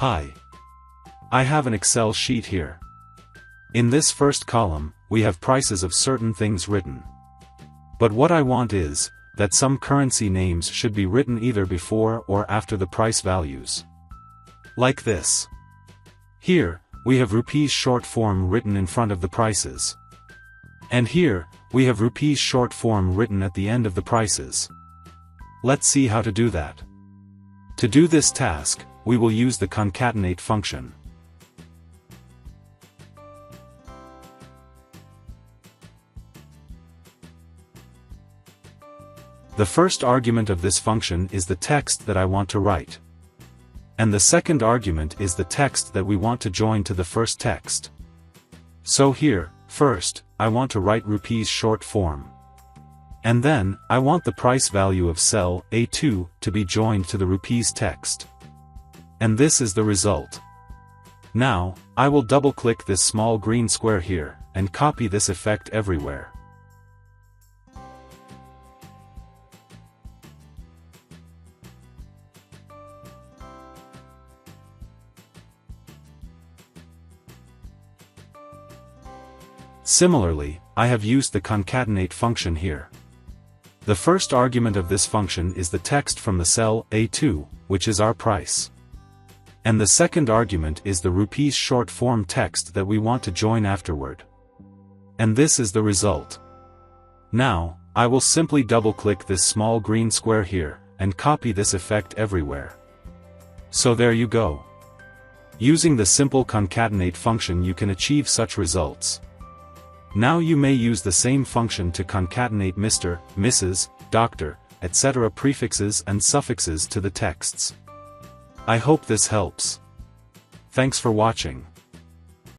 Hi. I have an Excel sheet here. In this first column, we have prices of certain things written. But what I want is, that some currency names should be written either before or after the price values. Like this. Here, we have rupees short form written in front of the prices. And here, we have rupees short form written at the end of the prices. Let's see how to do that. To do this task, we will use the concatenate function. The first argument of this function is the text that I want to write. And the second argument is the text that we want to join to the first text. So here, first, I want to write rupees short form. And then, I want the price value of cell A2 to be joined to the rupees text. And this is the result. Now, I will double-click this small green square here, and copy this effect everywhere. Similarly, I have used the concatenate function here. The first argument of this function is the text from the cell A2, which is our price. And the second argument is the rupees short form text that we want to join afterward. And this is the result. Now, I will simply double-click this small green square here, and copy this effect everywhere. So there you go. Using the simple concatenate function you can achieve such results. Now you may use the same function to concatenate Mr., Mrs., Dr., etc. prefixes and suffixes to the texts. I hope this helps. Thanks for watching.